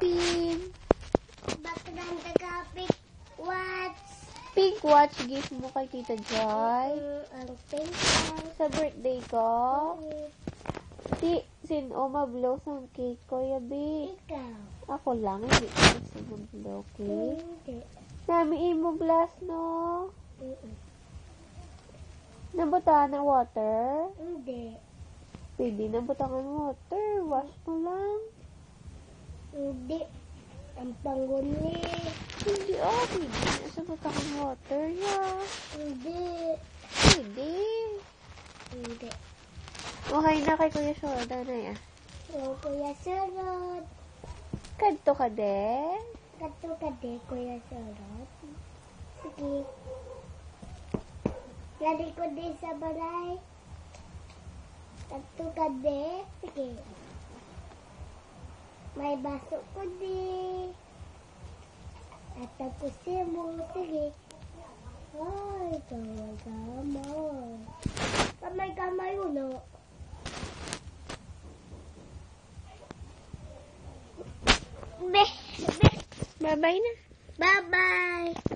Pin. Bakit ang taga-pink watch? Pink watch gift mo kay Tita Joy. Ang pink watch. Sa birthday ko. Sino mablow sa cake ko, yabi? Ikaw. Ako lang, hindi ko kasi mablow cake. Hindi. Nami mo glass, no? Nabutaan ng water? Hindi. Pwede nabutaan ng water. Wash mo lang. Hindi. Ang pangguni. Hindi, pwede. Nasa butaan ng water, yeah. Hindi. Pwede. Hindi. Okay na kay Kuya Shoda na ya. O, Kuya Sarot. Kadto ka de? Kato ka de, Kuya Sarot. Sige. Lari ko din sa balay. Kato ka de. Sige. May baso ko di. At tapusin mo. Sige. Ay, kamay-kamay. Kamay-kamay ulo. Bye-bye na. Bye-bye.